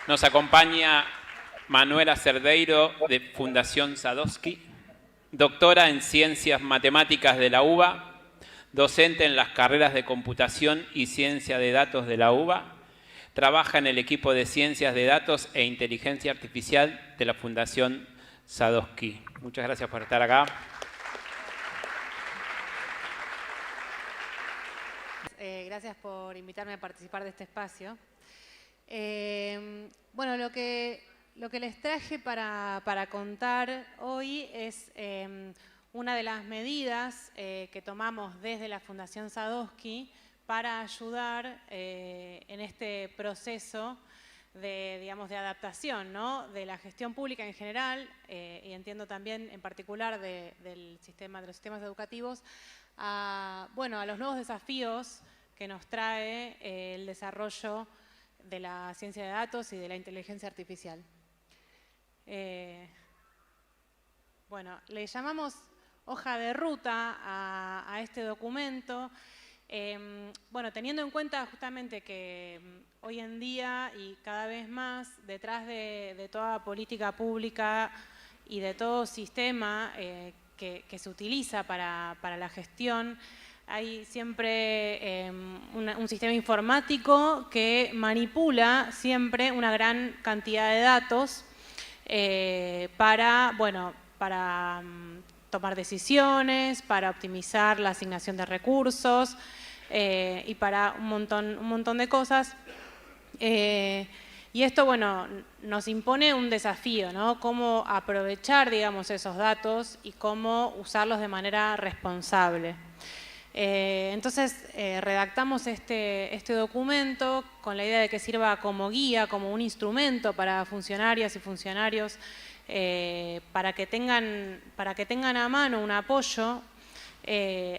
Nos acompaña Manuela Cerdeiro, de Fundación Sadowski, doctora en Ciencias Matemáticas de la UBA, docente en las carreras de Computación y Ciencia de Datos de la UBA, trabaja en el equipo de Ciencias de Datos e Inteligencia Artificial de la Fundación Sadowski. Muchas gracias por estar acá. Gracias por invitarme a participar de este espacio. Bueno, lo que les traje para contar hoy es una de las medidas que tomamos desde la Fundación Sadowski para ayudar en este proceso de adaptación, ¿no?, de la gestión pública en general, y entiendo también en particular de los sistemas educativos, a los nuevos desafíos que nos trae el desarrollo de la ciencia de datos y de la inteligencia artificial. Le llamamos hoja de ruta a este documento, teniendo en cuenta justamente que hoy en día y cada vez más, detrás de toda política pública y de todo sistema que se utiliza para la gestión, hay siempre un sistema informático que manipula siempre una gran cantidad de datos para tomar decisiones, para optimizar la asignación de recursos y para un montón de cosas. Y esto, nos impone un desafío, ¿no? Cómo aprovechar, esos datos y cómo usarlos de manera responsable. Entonces, redactamos este documento con la idea de que sirva como guía, como un instrumento para funcionarias y funcionarios, para que tengan a mano un apoyo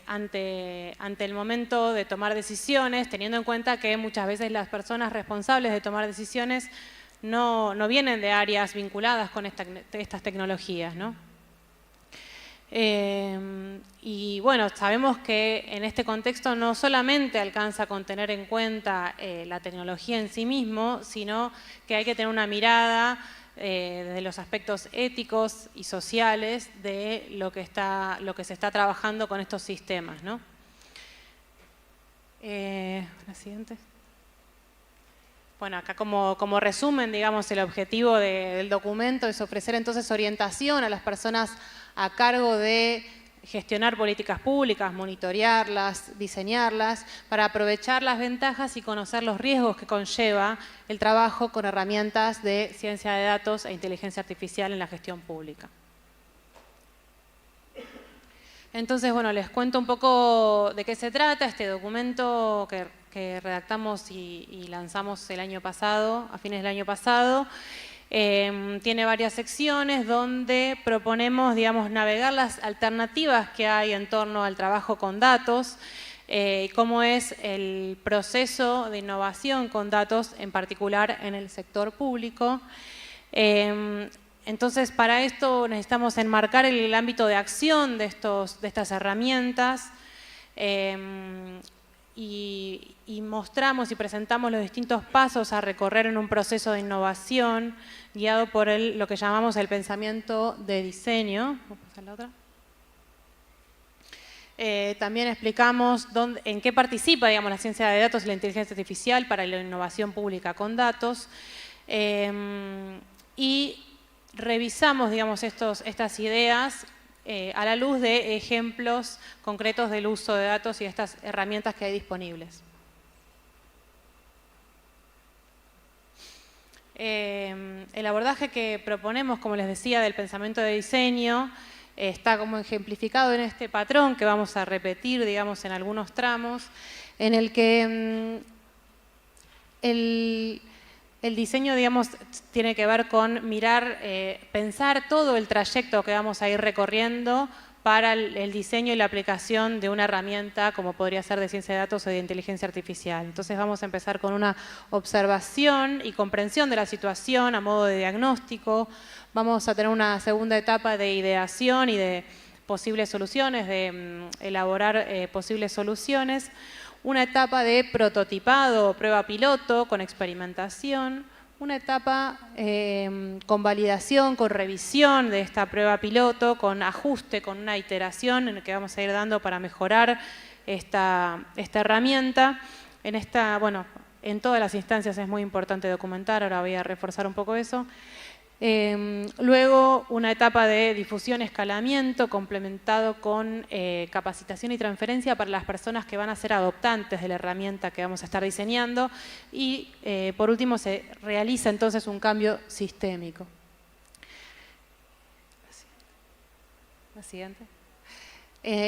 ante el momento de tomar decisiones, teniendo en cuenta que muchas veces las personas responsables de tomar decisiones no vienen de áreas vinculadas con estas tecnologías, ¿no? Sabemos que en este contexto no solamente alcanza con tener en cuenta la tecnología en sí mismo, sino que hay que tener una mirada desde los aspectos éticos y sociales de lo que se está trabajando con estos sistemas, ¿no? La siguiente. Acá como resumen, el objetivo del documento es ofrecer entonces orientación a las personas a cargo de gestionar políticas públicas, monitorearlas, diseñarlas, para aprovechar las ventajas y conocer los riesgos que conlleva el trabajo con herramientas de ciencia de datos e inteligencia artificial en la gestión pública. Entonces, les cuento un poco de qué se trata este documento que redactamos y lanzamos el año pasado, a fines del año pasado. Tiene varias secciones donde proponemos, navegar las alternativas que hay en torno al trabajo con datos y cómo es el proceso de innovación con datos, en particular en el sector público. Entonces, para esto necesitamos enmarcar el ámbito de acción de estas herramientas y mostramos y presentamos los distintos pasos a recorrer en un proceso de innovación guiado por lo que llamamos el pensamiento de diseño. Vamos a pasar la otra. También explicamos en qué participa, la ciencia de datos y la inteligencia artificial para la innovación pública con datos. Y revisamos, estas ideas a la luz de ejemplos concretos del uso de datos y estas herramientas que hay disponibles. El abordaje que proponemos, como les decía, del pensamiento de diseño, está como ejemplificado en este patrón que vamos a repetir, en algunos tramos, en el que el diseño, tiene que ver con mirar, pensar todo el trayecto que vamos a ir recorriendo para el diseño y la aplicación de una herramienta como podría ser de ciencia de datos o de inteligencia artificial. Entonces vamos a empezar con una observación y comprensión de la situación a modo de diagnóstico. Vamos a tener una segunda etapa de ideación y de posibles soluciones, de elaborar posibles soluciones. Una etapa de prototipado o prueba piloto con experimentación, una etapa con validación, con revisión de esta prueba piloto, con ajuste, con una iteración en la que vamos a ir dando para mejorar esta herramienta. Bueno, en todas las instancias es muy importante documentar, ahora voy a reforzar un poco eso. Luego una etapa de difusión, escalamiento, complementado con capacitación y transferencia para las personas que van a ser adoptantes de la herramienta que vamos a estar diseñando. Y por último se realiza entonces un cambio sistémico. La siguiente.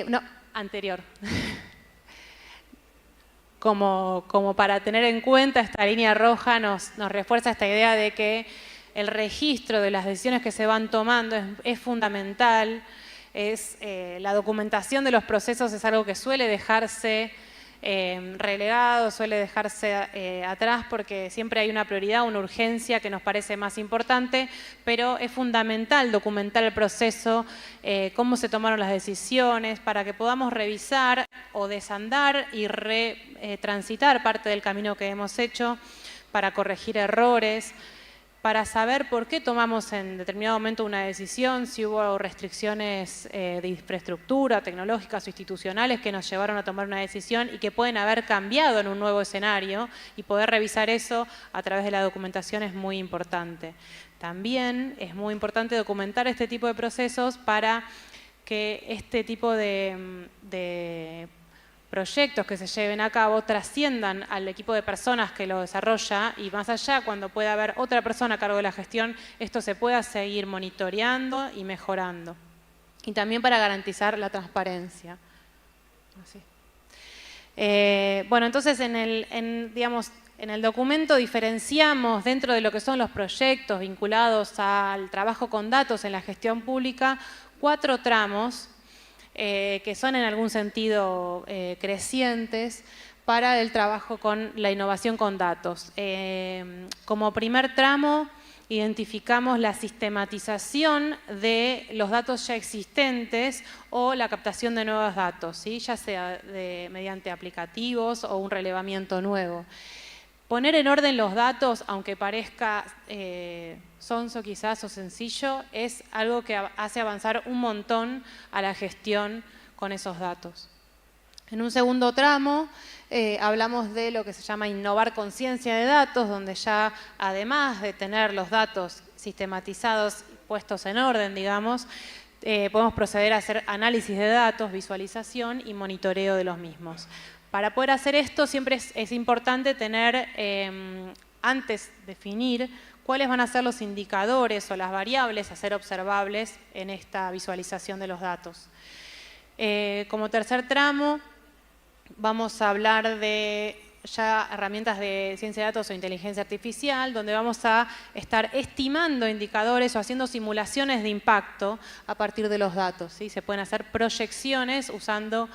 No, anterior. Como para tener en cuenta, esta línea roja nos refuerza esta idea de que el registro de las decisiones que se van tomando es fundamental. La documentación de los procesos es algo que suele dejarse relegado, suele dejarse atrás porque siempre hay una prioridad, una urgencia que nos parece más importante, pero es fundamental documentar el proceso, cómo se tomaron las decisiones, para que podamos revisar o desandar y transitar parte del camino que hemos hecho, para corregir errores, para saber por qué tomamos en determinado momento una decisión, si hubo restricciones de infraestructura, tecnológicas o institucionales que nos llevaron a tomar una decisión y que pueden haber cambiado en un nuevo escenario, y poder revisar eso a través de la documentación es muy importante. También es muy importante documentar este tipo de procesos para que este tipo de proyectos que se lleven a cabo trasciendan al equipo de personas que lo desarrolla, y más allá, cuando pueda haber otra persona a cargo de la gestión, esto se pueda seguir monitoreando y mejorando. Y también para garantizar la transparencia. Así. Bueno, entonces en el documento diferenciamos, dentro de lo que son los proyectos vinculados al trabajo con datos en la gestión pública, 4 tramos que son en algún sentido crecientes para el trabajo con la innovación con datos. Como primer tramo, identificamos la sistematización de los datos ya existentes o la captación de nuevos datos, ¿sí? Ya sea mediante aplicativos o un relevamiento nuevo. Poner en orden los datos, aunque parezca sonso quizás o sencillo, es algo que hace avanzar un montón a la gestión con esos datos. En un segundo tramo hablamos de lo que se llama innovar con ciencia de datos, donde ya, además de tener los datos sistematizados, puestos en orden, digamos, podemos proceder a hacer análisis de datos, visualización y monitoreo de los mismos. Para poder hacer esto siempre es importante tener, antes definir cuáles van a ser los indicadores o las variables a ser observables en esta visualización de los datos. Como tercer tramo vamos a hablar de ya herramientas de ciencia de datos o inteligencia artificial, donde vamos a estar estimando indicadores o haciendo simulaciones de impacto a partir de los datos, ¿sí? Se pueden hacer proyecciones usando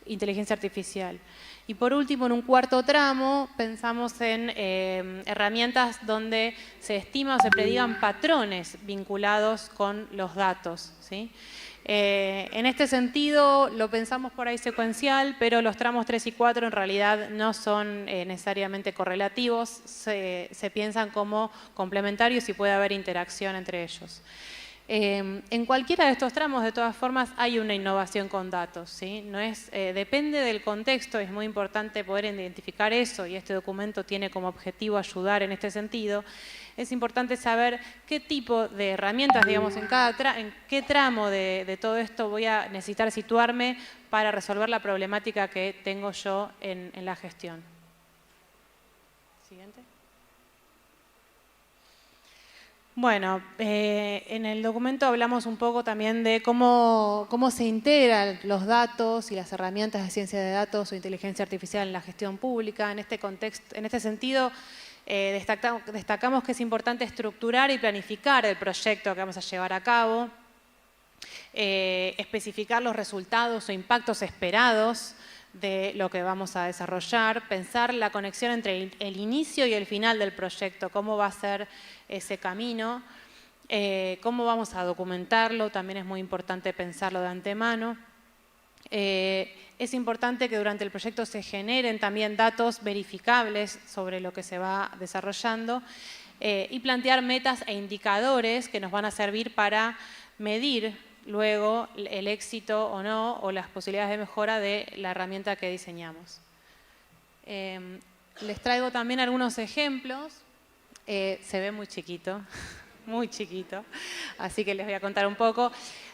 inteligencia artificial. Y por último, en un cuarto tramo, pensamos en herramientas donde se estima o se predigan patrones vinculados con los datos, ¿sí? En este sentido, lo pensamos por ahí secuencial, pero los tramos 3 y 4 en realidad no son necesariamente correlativos, se piensan como complementarios y puede haber interacción entre ellos. En cualquiera de estos tramos, de todas formas, hay una innovación con datos, ¿sí? Depende del contexto, es muy importante poder identificar eso, y este documento tiene como objetivo ayudar en este sentido. Es importante saber qué tipo de herramientas, digamos, en qué tramo de todo esto voy a necesitar situarme para resolver la problemática que tengo yo en la gestión. Siguiente. Bueno, en el documento hablamos un poco también de cómo se integran los datos y las herramientas de ciencia de datos o inteligencia artificial en la gestión pública. En este contexto, en este sentido, destacamos que es importante estructurar y planificar el proyecto que vamos a llevar a cabo, especificar los resultados o impactos esperados de lo que vamos a desarrollar, pensar la conexión entre el inicio y el final del proyecto, cómo va a ser ese camino, cómo vamos a documentarlo, también es muy importante pensarlo de antemano. Es importante que durante el proyecto se generen también datos verificables sobre lo que se va desarrollando. y plantear metas e indicadores que nos van a servir para medir luego el éxito o no, o las posibilidades de mejora de la herramienta que diseñamos. Les traigo también algunos ejemplos. Se ve muy chiquito, muy chiquito, así que les voy a contar un poco.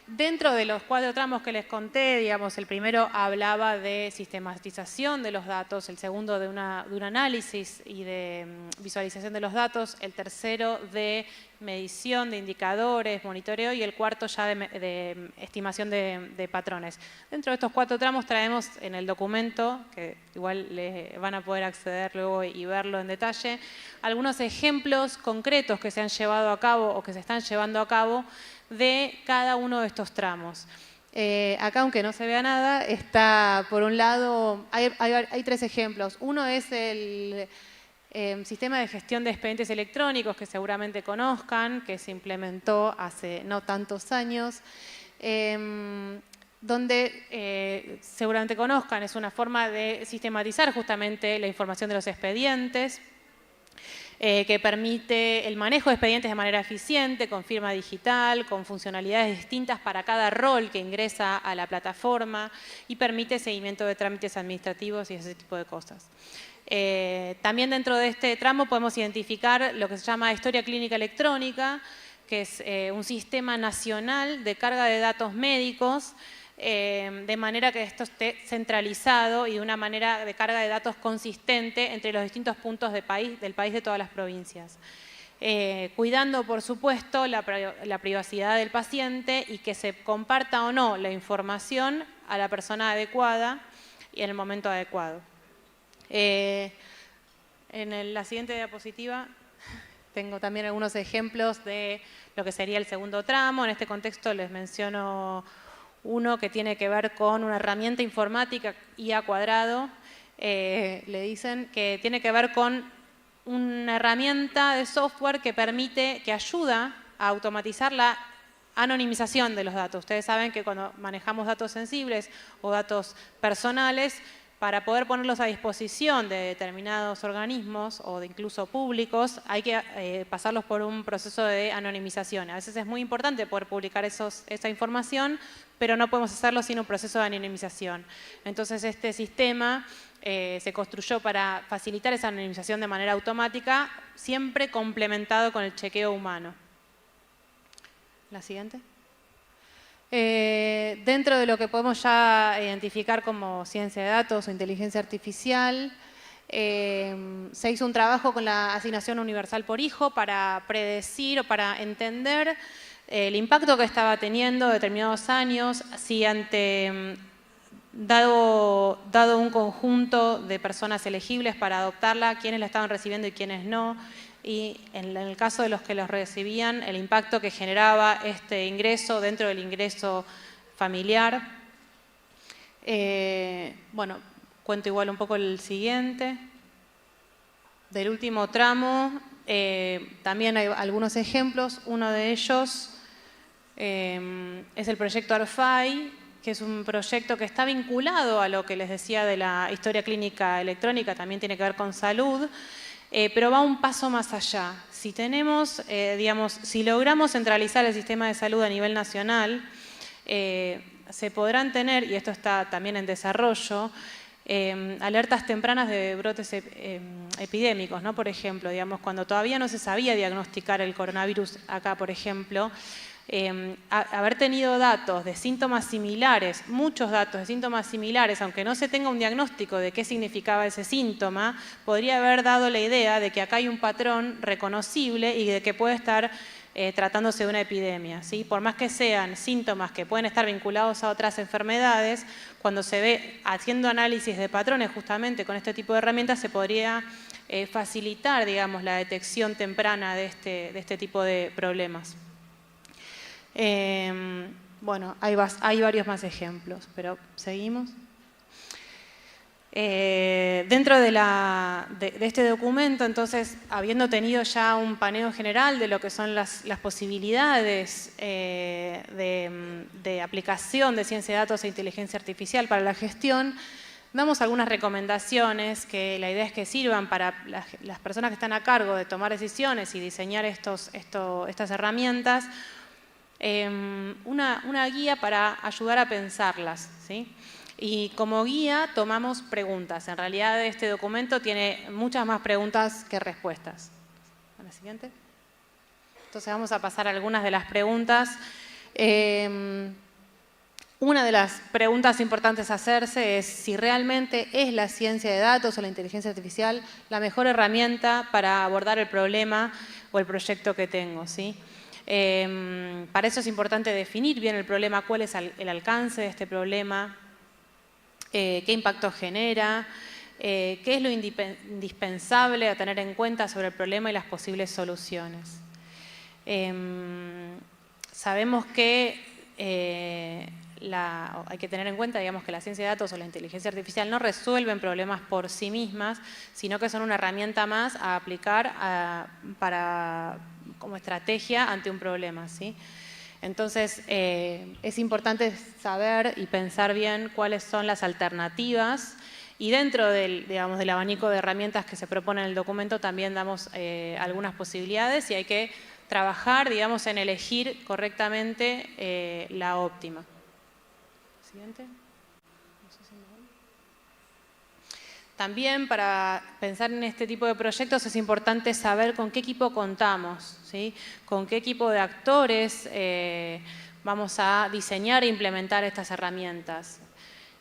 Dentro de los 4 tramos que les conté, digamos, el primero hablaba de sistematización de los datos, el segundo de un análisis y de visualización de los datos, el tercero de medición de indicadores, monitoreo, y el cuarto ya de estimación de patrones. Dentro de estos 4 tramos traemos en el documento, que igual les van a poder acceder luego y verlo en detalle, algunos ejemplos concretos que se han llevado a cabo o que se están llevando a cabo de cada uno de estos tramos. Acá, aunque no se vea nada, está por un lado, hay 3 ejemplos. Uno es el sistema de gestión de expedientes electrónicos, que seguramente conozcan, que se implementó hace no tantos años, donde seguramente conozcan, es una forma de sistematizar justamente la información de los expedientes, que permite el manejo de expedientes de manera eficiente, con firma digital, con funcionalidades distintas para cada rol que ingresa a la plataforma y permite seguimiento de trámites administrativos y ese tipo de cosas. También dentro de este tramo podemos identificar lo que se llama historia clínica electrónica, que es un sistema nacional de carga de datos médicos, de manera que esto esté centralizado y de una manera de carga de datos consistente entre los distintos puntos del país de todas las provincias. Cuidando, por supuesto, la privacidad del paciente y que se comparta o no la información a la persona adecuada y en el momento adecuado. En la siguiente diapositiva tengo también algunos ejemplos de lo que sería el segundo tramo. En este contexto les menciono uno que tiene que ver con una herramienta informática IA², le dicen que tiene que ver con una herramienta de software que permite, que ayuda a automatizar la anonimización de los datos. Ustedes saben que cuando manejamos datos sensibles o datos personales, para poder ponerlos a disposición de determinados organismos o de incluso públicos, hay que pasarlos por un proceso de anonimización. A veces es muy importante poder publicar esa información, pero no podemos hacerlo sin un proceso de anonimización. Entonces este sistema se construyó para facilitar esa anonimización de manera automática, siempre complementado con el chequeo humano. La siguiente. Dentro de lo que podemos ya identificar como ciencia de datos o inteligencia artificial, se hizo un trabajo con la asignación universal por hijo para predecir o para entender el impacto que estaba teniendo determinados años, si dado un conjunto de personas elegibles para adoptarla, quiénes la estaban recibiendo y quiénes no, y en el caso de los que los recibían, el impacto que generaba este ingreso dentro del ingreso familiar. Bueno, cuento igual un poco el siguiente. Del último tramo, también hay algunos ejemplos. Uno de ellos es el proyecto ARFAI, que es un proyecto que está vinculado a lo que les decía de la historia clínica electrónica, también tiene que ver con salud. Pero va un paso más allá. Si tenemos, si logramos centralizar el sistema de salud a nivel nacional, se podrán tener, y esto está también en desarrollo, alertas tempranas de brotes epidémicos, ¿no? Por ejemplo, cuando todavía no se sabía diagnosticar el coronavirus acá, por ejemplo, haber tenido datos de síntomas similares, muchos datos de síntomas similares, aunque no se tenga un diagnóstico de qué significaba ese síntoma, podría haber dado la idea de que acá hay un patrón reconocible y de que puede estar tratándose de una epidemia, ¿sí? Por más que sean síntomas que pueden estar vinculados a otras enfermedades, cuando se ve haciendo análisis de patrones justamente con este tipo de herramientas se podría facilitar, la detección temprana de este tipo de problemas. Bueno, hay varios más ejemplos, pero seguimos. Dentro de este documento, entonces, habiendo tenido ya un paneo general de lo que son las posibilidades de aplicación de ciencia de datos e inteligencia artificial para la gestión, Damos algunas recomendaciones que la idea es que sirvan para las personas que están a cargo de tomar decisiones y diseñar estas herramientas, una guía para ayudar a pensarlas, ¿sí? Y como guía tomamos preguntas. En realidad este documento tiene muchas más preguntas que respuestas. ¿A la siguiente? Entonces vamos a pasar a algunas de las preguntas. Una de las preguntas importantes a hacerse es si realmente es la ciencia de datos o la inteligencia artificial la mejor herramienta para abordar el problema o el proyecto que tengo, ¿sí? Para eso es importante definir bien el problema, cuál es el alcance de este problema, qué impacto genera, qué es lo indispensable a tener en cuenta sobre el problema y las posibles soluciones. Sabemos que hay que tener en cuenta, digamos, que la ciencia de datos o la inteligencia artificial no resuelven problemas por sí mismas, sino que son una herramienta más a aplicar como estrategia ante un problema, ¿sí? Entonces, es importante saber y pensar bien cuáles son las alternativas y dentro del abanico de herramientas que se propone en el documento también damos algunas posibilidades y hay que trabajar, digamos, en elegir correctamente la óptima. Siguiente. También para pensar en este tipo de proyectos es importante saber con qué equipo contamos, ¿sí? Con qué equipo de actores vamos a diseñar e implementar estas herramientas.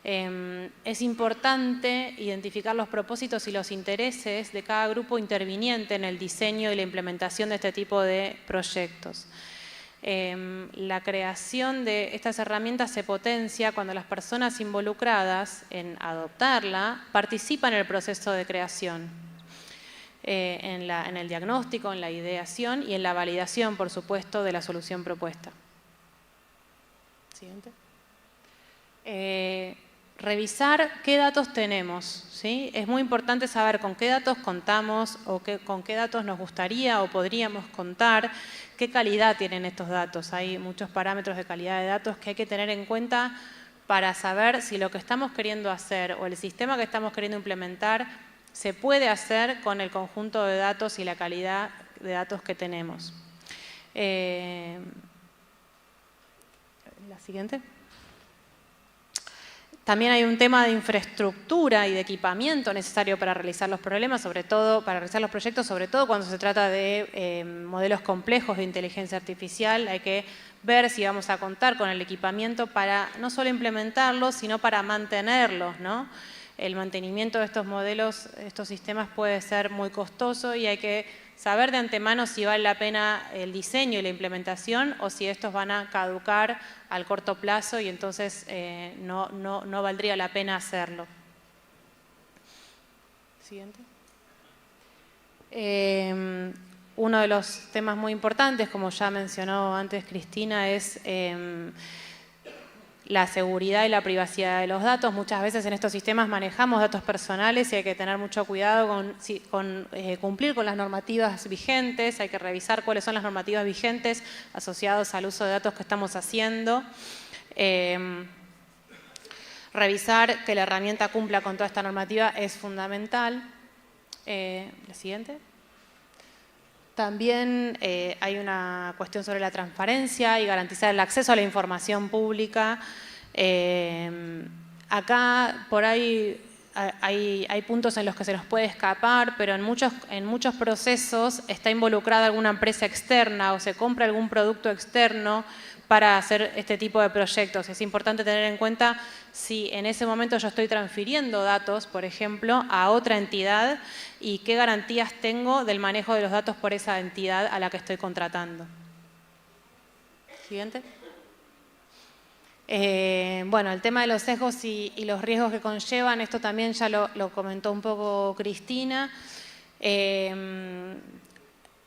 Es importante identificar los propósitos y los intereses de cada grupo interviniente en el diseño y la implementación de este tipo de proyectos. La creación de estas herramientas se potencia cuando las personas involucradas en adoptarla participan en el proceso de creación, en el diagnóstico, en la ideación y en la validación, por supuesto, de la solución propuesta. Siguiente. Revisar qué datos tenemos, ¿sí? Es muy importante saber con qué datos contamos o con qué datos nos gustaría o podríamos contar, qué calidad tienen estos datos. Hay muchos parámetros de calidad de datos que hay que tener en cuenta para saber si lo que estamos queriendo hacer o el sistema que estamos queriendo implementar se puede hacer con el conjunto de datos y la calidad de datos que tenemos. La siguiente. También hay un tema de infraestructura y de equipamiento necesario para realizar los problemas, sobre todo para realizar los proyectos, sobre todo cuando se trata de modelos complejos de inteligencia artificial. Hay que ver si vamos a contar con el equipamiento para no solo implementarlos, sino para mantenerlos, ¿no? El mantenimiento de estos modelos, estos sistemas puede ser muy costoso y hay que saber de antemano si vale la pena el diseño y la implementación o si estos van a caducar al corto plazo y entonces no valdría la pena hacerlo. Siguiente. Uno de los temas muy importantes, como ya mencionó antes Cristina, es la seguridad y la privacidad de los datos. Muchas veces en estos sistemas manejamos datos personales y hay que tener mucho cuidado con cumplir con las normativas vigentes, hay que revisar cuáles son las normativas vigentes asociadas al uso de datos que estamos haciendo. Revisar que la herramienta cumpla con toda esta normativa es fundamental. La siguiente. También hay una cuestión sobre la transparencia y garantizar el acceso a la información pública. Acá por ahí hay puntos en los que se nos puede escapar, pero en muchos procesos está involucrada alguna empresa externa o se compra algún producto externo para hacer este tipo de proyectos. Es importante tener en cuenta si en ese momento yo estoy transfiriendo datos, por ejemplo, a otra entidad y qué garantías tengo del manejo de los datos por esa entidad a la que estoy contratando. Siguiente. Bueno, el tema de los sesgos y los riesgos que conllevan, esto también ya lo comentó un poco Cristina.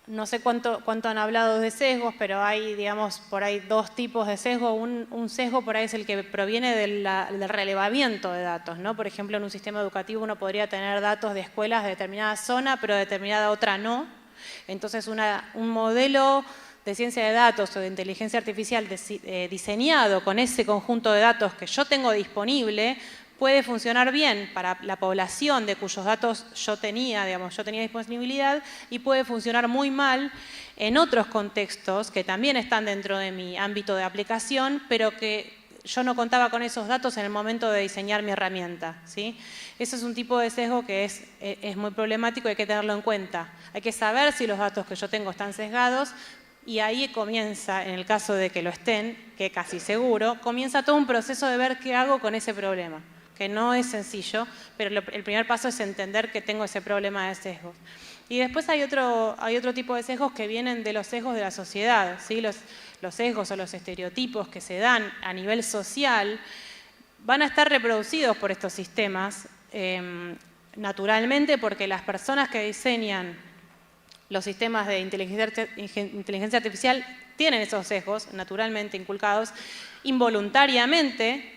No sé cuánto han hablado de sesgos, pero hay, digamos, por ahí dos tipos de sesgo. Un sesgo por ahí es el que proviene del relevamiento de datos, ¿no? Por ejemplo, en un sistema educativo uno podría tener datos de escuelas de determinada zona, pero de determinada otra no. Entonces, un modelo de ciencia de datos o de inteligencia artificial diseñado con ese conjunto de datos que yo tengo disponible puede funcionar bien para la población de cuyos datos yo tenía disponibilidad, y puede funcionar muy mal en otros contextos que también están dentro de mi ámbito de aplicación, pero que yo no contaba con esos datos en el momento de diseñar mi herramienta, ¿sí? Eso es un tipo de sesgo que es muy problemático y hay que tenerlo en cuenta. Hay que saber si los datos que yo tengo están sesgados, y ahí comienza, en el caso de que lo estén, que casi seguro, comienza todo un proceso de ver qué hago con ese problema, que no es sencillo, pero el primer paso es entender que tengo ese problema de sesgos. Y después hay otro tipo de sesgos que vienen de los sesgos de la sociedad, ¿sí? Los sesgos o los estereotipos que se dan a nivel social van a estar reproducidos por estos sistemas naturalmente, porque las personas que diseñan los sistemas de inteligencia artificial tienen esos sesgos naturalmente inculcados involuntariamente,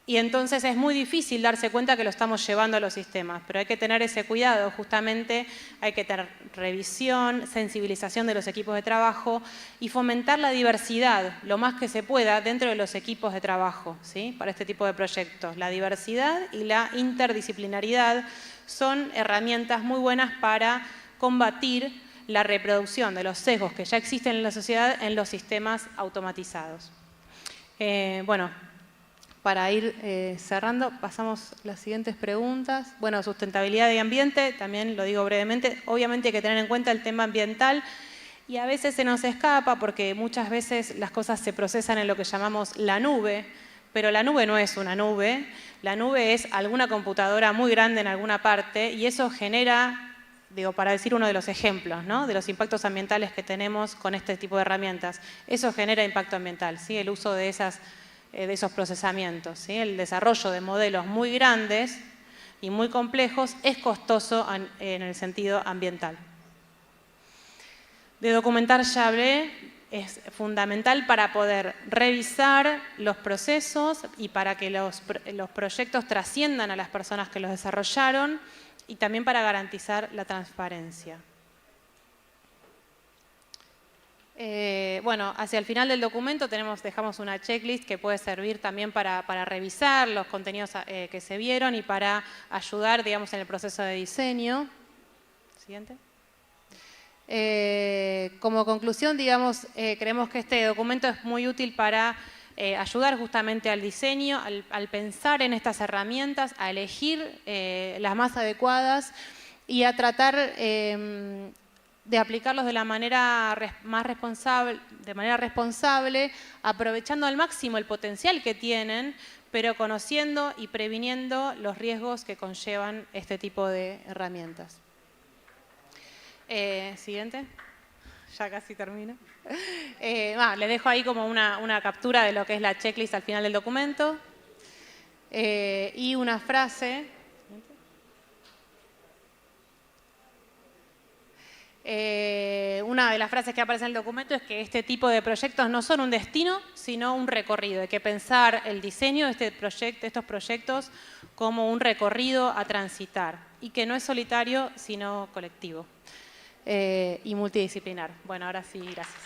y entonces es muy difícil darse cuenta que lo estamos llevando a los sistemas, pero hay que tener ese cuidado, justamente hay que tener revisión, sensibilización de los equipos de trabajo y fomentar la diversidad lo más que se pueda dentro de los equipos de trabajo, ¿sí? Para este tipo de proyectos. La diversidad y la interdisciplinaridad son herramientas muy buenas para combatir la reproducción de los sesgos que ya existen en la sociedad en los sistemas automatizados. Bueno, para ir cerrando, pasamos las siguientes preguntas. Bueno, sustentabilidad y ambiente, también lo digo brevemente. Obviamente hay que tener en cuenta el tema ambiental, y a veces se nos escapa porque muchas veces las cosas se procesan en lo que llamamos la nube, pero la nube no es una nube. La nube es alguna computadora muy grande en alguna parte, y eso genera, digo, para decir uno de los ejemplos, ¿no?, de los impactos ambientales que tenemos con este tipo de herramientas. Eso genera impacto ambiental, ¿sí? El uso de esos procesamientos, ¿sí? El desarrollo de modelos muy grandes y muy complejos es costoso en el sentido ambiental. De documentar ya hablé, es fundamental para poder revisar los procesos y para que los proyectos trasciendan a las personas que los desarrollaron, y también para garantizar la transparencia. Bueno, hacia el final del documento dejamos una checklist que puede servir también para revisar los contenidos que se vieron y para ayudar, digamos, en el proceso de diseño. Siguiente. Como conclusión, digamos, creemos que este documento es muy útil para ayudar justamente al diseño, al pensar en estas herramientas, a elegir las más adecuadas y a tratar de aplicarlos de la manera responsable, aprovechando al máximo el potencial que tienen, pero conociendo y previniendo los riesgos que conllevan este tipo de herramientas. Siguiente. Ya casi termino. Les dejo ahí como una captura de lo que es la checklist al final del documento. Y una frase. Una de las frases que aparece en el documento es que este tipo de proyectos no son un destino, sino un recorrido. Hay que pensar el diseño de estos proyectos como un recorrido a transitar, y que no es solitario, sino colectivo y multidisciplinar. Bueno, ahora sí, gracias.